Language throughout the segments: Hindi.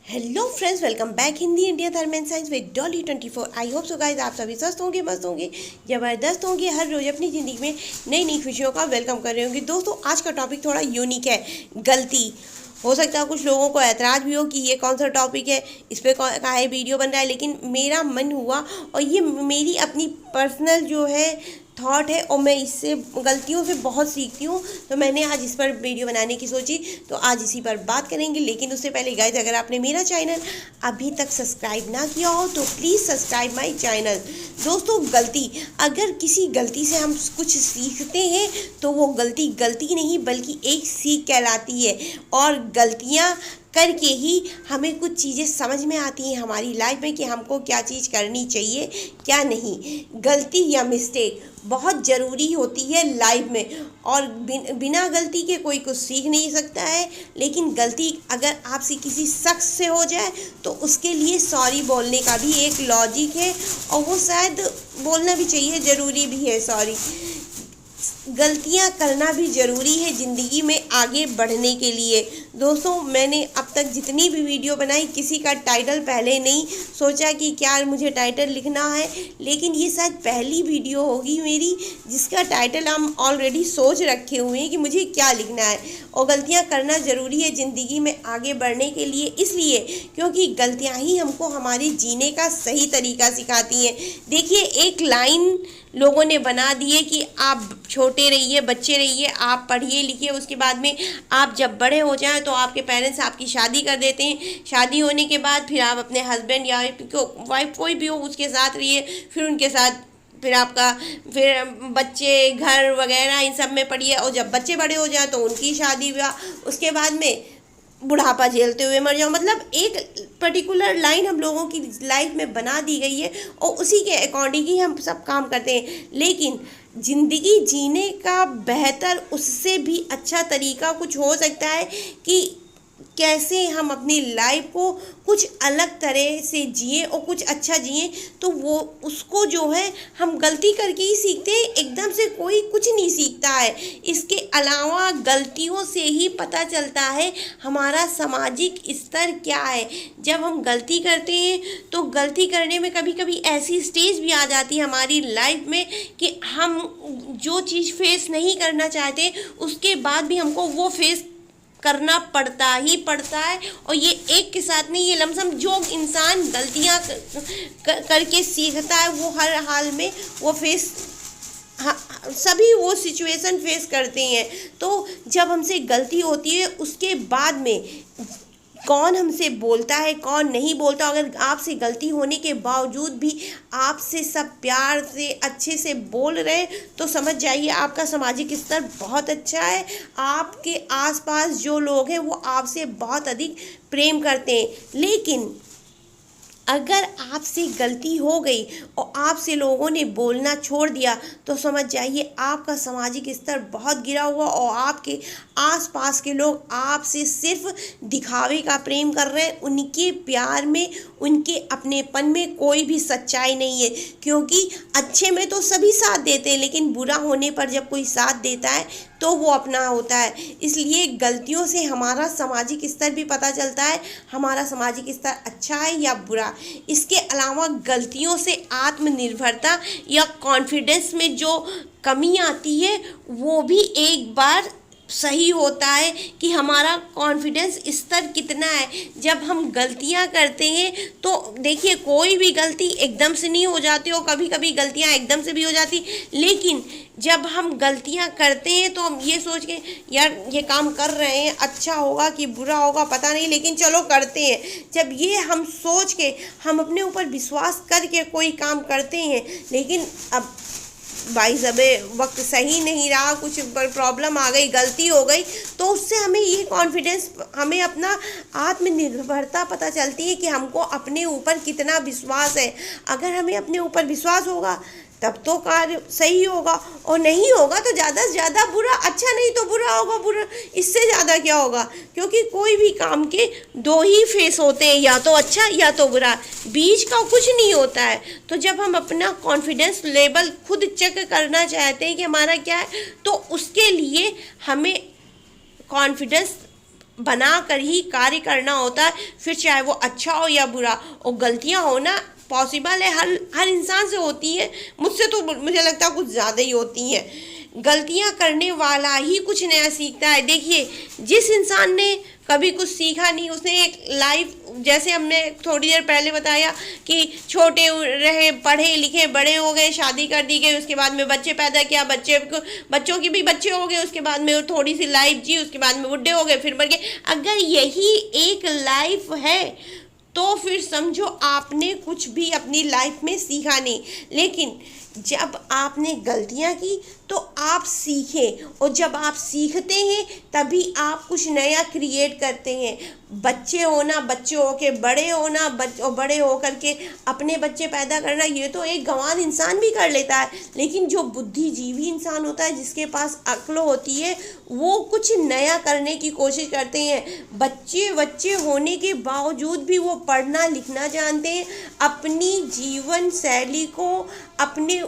Hello friends, welcome back Hindi India Dharm and science with Dolly 24। I hope so guys आप सभी स्वस्थ होंगे, मस्त होंगे, ज़बरदस्त होंगे, हर रोज़ अपनी ज़िंदगी में नई नई खुशियों का वेलकम कर रहे होंगे। दोस्तों, आज का टॉपिक थोड़ा यूनिक है, गलती। हो सकता है कुछ लोगों को ऐतराज़ भी हो कि ये कौन सा टॉपिक है, इस पर काहे वीडियो बन रहा है, लेकिन मेरा मन हुआ और ये मेरी अपनी पर्सनल जो है थॉट है और मैं इससे गलतियों से बहुत सीखती हूँ, तो मैंने आज इस पर वीडियो बनाने की सोची। तो आज इसी पर बात करेंगे, लेकिन उससे पहले गाइज, अगर आपने मेरा चैनल अभी तक सब्सक्राइब ना किया हो तो प्लीज़ सब्सक्राइब माय चैनल। दोस्तों, गलती, अगर किसी गलती से हम कुछ सीखते हैं तो वो गलती गलती नहीं बल्कि एक सीख कहलाती है। और गलतियाँ करके ही हमें कुछ चीज़ें समझ में आती हैं हमारी लाइफ में कि हमको क्या चीज़ करनी चाहिए, क्या नहीं। गलती या मिस्टेक बहुत ज़रूरी होती है लाइफ में, और बिना गलती के कोई कुछ सीख नहीं सकता है। लेकिन गलती अगर आपसे किसी शख्स से हो जाए तो उसके लिए सॉरी बोलने का भी एक लॉजिक है, और वो शायद बोलना भी चाहिए, ज़रूरी भी है सॉरी। गलतियां करना भी ज़रूरी है ज़िंदगी में आगे बढ़ने के लिए। दोस्तों, मैंने अब तक जितनी भी वीडियो बनाई, किसी का टाइटल पहले नहीं सोचा कि क्या मुझे टाइटल लिखना है, लेकिन ये शायद पहली वीडियो होगी मेरी जिसका टाइटल हम ऑलरेडी सोच रखे हुए हैं कि मुझे क्या लिखना है। और गलतियां करना ज़रूरी है ज़िंदगी में आगे बढ़ने के लिए, इसलिए क्योंकि गलतियां ही हमको हमारे जीने का सही तरीका सिखाती हैं। देखिए, एक लाइन लोगों ने बना दिए कि आप छोटे रहिए, बच्चे रहिए, आप पढ़िए लिखिए, उसके बाद में आप जब बड़े हो जाएं तो आपके पेरेंट्स आपकी शादी कर देते हैं। शादी होने के बाद फिर आप अपने हस्बैंड या वाइफ कोई भी हो उसके साथ रहिए, फिर उनके साथ फिर आपका फिर बच्चे, घर वगैरह इन सब में पढ़िए, और जब बच्चे बड़े हो जाए तो उनकी शादी ब्याह, उसके बाद में बुढ़ापा झेलते हुए मर जाओ। मतलब एक पर्टिकुलर लाइन हम लोगों की लाइफ में बना दी गई है और उसी के अकॉर्डिंग ही हम सब काम करते हैं। लेकिन ज़िंदगी जीने का बेहतर, उससे भी अच्छा तरीका कुछ हो सकता है कि कैसे हम अपनी लाइफ को कुछ अलग तरह से जिए और कुछ अच्छा जिए। तो वो उसको जो है हम गलती करके ही सीखते हैं, एकदम से कोई कुछ नहीं सीखता है। इसके अलावा गलतियों से ही पता चलता है हमारा सामाजिक स्तर क्या है। जब हम गलती करते हैं तो गलती करने में कभी कभी ऐसी स्टेज भी आ जाती है हमारी लाइफ में कि हम जो चीज़ फेस नहीं करना चाहते उसके बाद भी हमको वो फेस करना पड़ता ही पड़ता है। और ये एक के साथ नहीं, ये लमसम जो इंसान गलतियां करके सीखता है वो हर हाल में वो फेस, सभी वो सिचुएशन फेस करते हैं। तो जब हमसे गलती होती है उसके बाद में कौन हमसे बोलता है कौन नहीं बोलता, अगर आपसे गलती होने के बावजूद भी आपसे सब प्यार से अच्छे से बोल रहे हैं तो समझ जाइए आपका सामाजिक स्तर बहुत अच्छा है। आपके आसपास जो लोग हैं वो आपसे बहुत अधिक प्रेम करते हैं। लेकिन अगर आपसे गलती हो गई और आपसे लोगों ने बोलना छोड़ दिया तो समझ जाइए आपका सामाजिक स्तर बहुत गिरा हुआ, और आपके आसपास के लोग आपसे सिर्फ दिखावे का प्रेम कर रहे हैं। उनके प्यार में, उनके अपनेपन में कोई भी सच्चाई नहीं है। क्योंकि अच्छे में तो सभी साथ देते हैं, लेकिन बुरा होने पर जब कोई साथ देता है तो वो अपना होता है। इसलिए गलतियों से हमारा सामाजिक स्तर भी पता चलता है, हमारा सामाजिक स्तर अच्छा है या बुरा। इसके अलावा गलतियों से आत्मनिर्भरता या कॉन्फिडेंस में जो कमी आती है वो भी एक बार सही होता है कि हमारा कॉन्फिडेंस स्तर कितना है। जब हम गलतियां करते हैं तो देखिए, कोई भी गलती एकदम से नहीं हो जाती, और कभी कभी गलतियां एकदम से भी हो जाती, लेकिन जब हम गलतियां करते हैं तो हम ये सोच के, यार ये काम कर रहे हैं, अच्छा होगा कि बुरा होगा पता नहीं, लेकिन चलो करते हैं। जब ये हम सोच के, हम अपने ऊपर विश्वास करके कोई काम करते हैं, लेकिन अब भाई साहब वक्त सही नहीं रहा, कुछ प्रॉब्लम आ गई, गलती हो गई, तो उससे हमें ये कॉन्फिडेंस, हमें अपना आत्मनिर्भरता पता चलती है कि हमको अपने ऊपर कितना विश्वास है। अगर हमें अपने ऊपर विश्वास होगा तब तो कार्य सही होगा, और नहीं होगा तो ज़्यादा से ज़्यादा बुरा, अच्छा नहीं तो बुरा होगा, बुरा इससे ज़्यादा क्या होगा। क्योंकि कोई भी काम के दो ही फेस होते हैं, या तो अच्छा या तो बुरा, बीच का कुछ नहीं होता है। तो जब हम अपना कॉन्फिडेंस लेवल खुद चेक करना चाहते हैं कि हमारा क्या है, तो उसके लिए हमें कॉन्फिडेंस बना कर ही कार्य करना होता है, फिर चाहे वो अच्छा हो या बुरा। और गलतियां होना पॉसिबल है, हर इंसान से होती है। मुझसे तो मुझे लगता है कुछ ज़्यादा ही होती हैं। गलतियां करने वाला ही कुछ नया सीखता है। देखिए, जिस इंसान ने कभी कुछ सीखा नहीं, उसने एक लाइफ, जैसे हमने थोड़ी देर पहले बताया कि छोटे रहे, पढ़े लिखे, बड़े हो गए, शादी कर दी गई, उसके बाद में बच्चे पैदा किया, बच्चों की भी बच्चे हो गए, उसके बाद में थोड़ी सी लाइफ जी, उसके बाद में बुढ़े हो गए, फिर मर गए। अगर यही एक लाइफ है तो फिर समझो आपने कुछ भी अपनी लाइफ में सीखा नहीं। लेकिन जब आपने गलतियां की तो आप सीखें, और जब आप सीखते हैं तभी आप कुछ नया क्रिएट करते हैं। बच्चे होना, बच्चे होके बड़े होना, और बड़े होकर के अपने बच्चे पैदा करना, ये तो एक गंवार इंसान भी कर लेता है। लेकिन जो बुद्धिजीवी इंसान होता है, जिसके पास अक्ल होती है, वो कुछ नया करने की कोशिश करते हैं। बच्चे होने के बावजूद भी वो पढ़ना लिखना जानते हैं, अपनी जीवन शैली को, अपने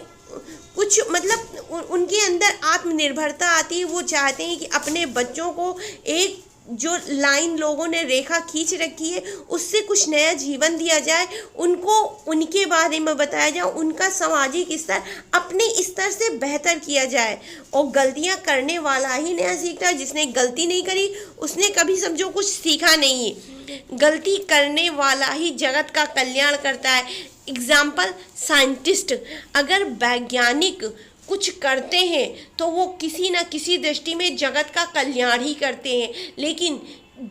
कुछ मतलब उनके अंदर आत्मनिर्भरता आती है। वो चाहते हैं कि अपने बच्चों को एक जो लाइन लोगों ने रेखा खींच रखी है उससे कुछ नया जीवन दिया जाए, उनको उनके बारे में बताया जाए, उनका सामाजिक स्तर अपने स्तर से बेहतर किया जाए। और गलतियां करने वाला ही नया सीखता है। जिसने गलती नहीं करी उसने कभी समझो कुछ सीखा नहीं है। गलती करने वाला ही जगत का कल्याण करता है। एग्जाम्पल, साइंटिस्ट, अगर वैज्ञानिक कुछ करते हैं तो वो किसी न किसी दृष्टि में जगत का कल्याण ही करते हैं। लेकिन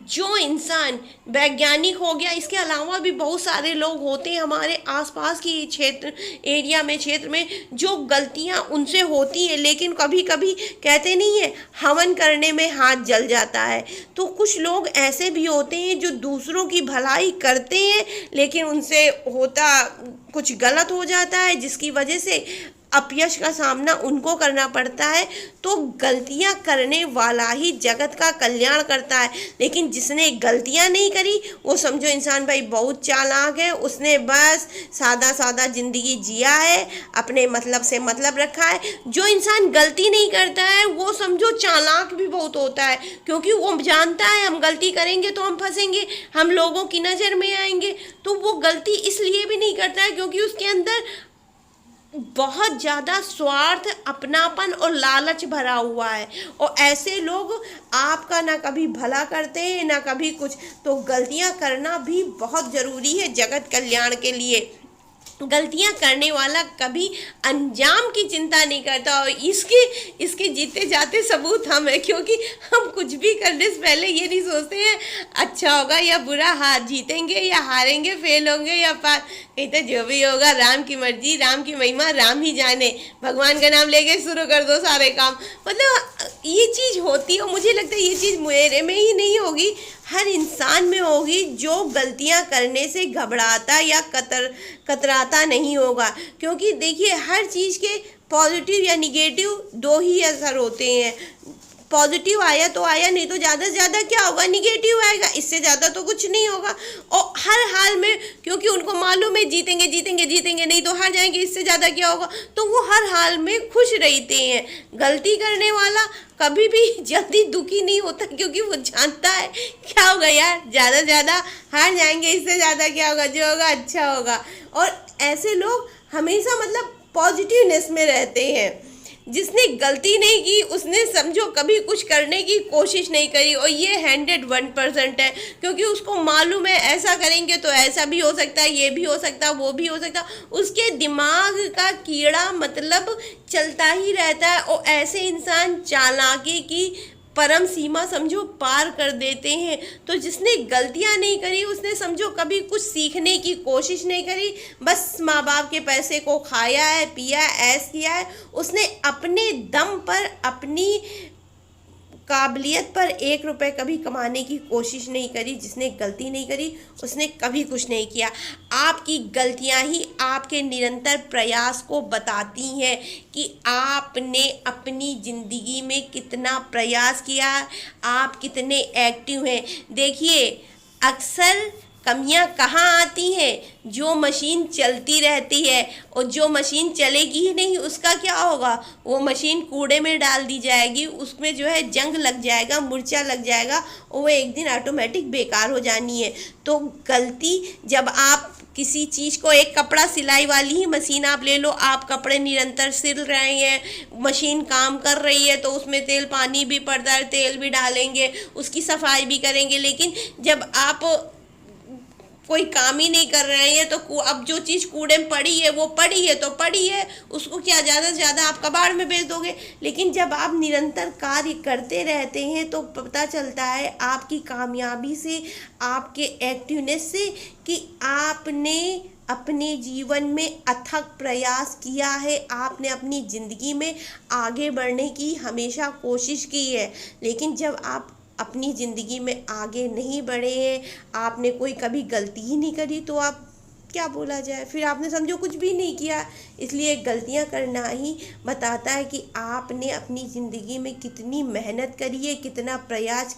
जो इंसान वैज्ञानिक हो गया, इसके अलावा भी बहुत सारे लोग होते हैं हमारे आसपास की क्षेत्र में जो गलतियां उनसे होती हैं, लेकिन कभी कभी कहते नहीं है हवन करने में हाथ जल जाता है। तो कुछ लोग ऐसे भी होते हैं जो दूसरों की भलाई करते हैं, लेकिन उनसे होता कुछ गलत हो जाता है, जिसकी वजह से अपयश का सामना उनको करना पड़ता है। तो गलतियां करने वाला ही जगत का कल्याण करता है। लेकिन जिसने गलतियां नहीं करी वो समझो इंसान भाई बहुत चालाक है, उसने बस सादा सादा जिंदगी जिया है, अपने मतलब से मतलब रखा है। जो इंसान गलती नहीं करता है वो समझो चालाक भी बहुत होता है, क्योंकि वो जानता है हम गलती करेंगे तो हम फंसेंगे, हम लोगों की नज़र में आएंगे। तो वो गलती इसलिए भी नहीं करता है क्योंकि उसके अंदर बहुत ज़्यादा स्वार्थ, अपनापन और लालच भरा हुआ है। और ऐसे लोग आपका ना कभी भला करते हैं ना कभी कुछ। तो गलतियां करना भी बहुत ज़रूरी है जगत कल्याण के लिए। गलतियां करने वाला कभी अंजाम की चिंता नहीं करता। और इसके जीते जाते सबूत हम हैं, क्योंकि हम कुछ भी करने से पहले ये नहीं सोचते हैं अच्छा होगा या बुरा, हार जीतेंगे या हारेंगे, फेल होंगे या पास। कहते जो भी होगा राम की मर्जी, राम की महिमा, राम ही जाने। भगवान का नाम लेके शुरू कर दो सारे काम। मतलब ये चीज़ होती है, और मुझे लगता है ये चीज़ मेरे में ही नहीं होगी, हर इंसान में होगी जो गलतियां करने से घबराता या कतराता नहीं होगा। क्योंकि देखिए, हर चीज़ के पॉजिटिव या निगेटिव दो ही असर होते हैं। पॉजिटिव आया तो आया, नहीं तो ज़्यादा से ज़्यादा क्या होगा, निगेटिव आएगा, इससे ज़्यादा तो कुछ नहीं होगा। और हर हाल में, क्योंकि उनको मालूम है जीतेंगे जीतेंगे जीतेंगे, नहीं तो हार जाएंगे, इससे ज़्यादा क्या होगा, तो वो हर हाल में खुश रहते हैं। गलती करने वाला कभी भी जल्दी दुखी नहीं होता, क्योंकि वो जानता है क्या होगा यार, ज़्यादा से ज़्यादा हार जाएंगे, इससे ज़्यादा क्या होगा, जो होगा अच्छा होगा। और ऐसे लोग हमेशा मतलब पॉजिटिवनेस में रहते हैं। जिसने गलती नहीं की उसने समझो कभी कुछ करने की कोशिश नहीं करी, और ये 101% है। क्योंकि उसको मालूम है ऐसा करेंगे तो ऐसा भी हो सकता है, ये भी हो सकता है, वो भी हो सकता है। उसके दिमाग का कीड़ा मतलब चलता ही रहता है। और ऐसे इंसान चालाकी की परम सीमा समझो पार कर देते हैं। तो जिसने गलतियां नहीं करी उसने समझो कभी कुछ सीखने की कोशिश नहीं करी, बस माँ बाप के पैसे को खाया है, पिया है, ऐश किया है। उसने अपने दम पर, अपनी काबिलियत पर 1 रुपये कभी कमाने की कोशिश नहीं करी। जिसने गलती नहीं करी उसने कभी कुछ नहीं किया। आपकी गलतियां ही आपके निरंतर प्रयास को बताती हैं कि आपने अपनी ज़िंदगी में कितना प्रयास किया, आप कितने एक्टिव हैं। देखिए, अक्सर कमियां कहाँ आती हैं? जो मशीन चलती रहती है, और जो मशीन चलेगी ही नहीं उसका क्या होगा? वो मशीन कूड़े में डाल दी जाएगी, उसमें जो है जंग लग जाएगा, मुर्चा लग जाएगा, और वो एक दिन ऑटोमेटिक बेकार हो जानी है। तो गलती, जब आप किसी चीज़ को, एक कपड़ा सिलाई वाली ही मशीन आप ले लो, आप कपड़े निरंतर सिल रहे हैं, मशीन काम कर रही है, तो उसमें तेल पानी भी पड़ता है, तेल भी डालेंगे, उसकी सफाई भी करेंगे। लेकिन जब आप कोई काम ही नहीं कर रहे हैं, तो अब जो चीज़ कूड़े में पड़ी है वो पड़ी है तो पड़ी है, उसको क्या ज़्यादा से ज़्यादा आप कबाड़ में बेच दोगे। लेकिन जब आप निरंतर कार्य करते रहते हैं तो पता चलता है आपकी कामयाबी से, आपके एक्टिवनेस से, कि आपने अपने जीवन में अथक प्रयास किया है, आपने अपनी ज़िंदगी में आगे बढ़ने की हमेशा कोशिश की है। लेकिन जब आप अपनी ज़िंदगी में आगे नहीं बढ़े हैं, आपने कोई कभी गलती ही नहीं करी, तो आप क्या बोला जाए, फिर आपने समझो कुछ भी नहीं किया। इसलिए गलतियां करना ही बताता है कि आपने अपनी ज़िंदगी में कितनी मेहनत करी है, कितना प्रयास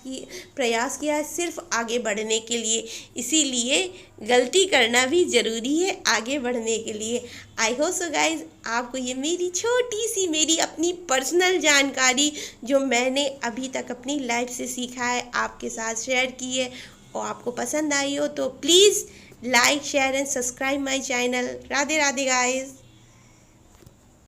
किया है सिर्फ आगे बढ़ने के लिए। इसीलिए गलती करना भी ज़रूरी है आगे बढ़ने के लिए। आई होप सो गाइज आपको ये मेरी छोटी सी, मेरी अपनी पर्सनल जानकारी जो मैंने अभी तक अपनी लाइफ से सीखा है, आपके साथ शेयर की है, और आपको पसंद आई हो तो please like share and subscribe my channel. Radhe Radhe guys.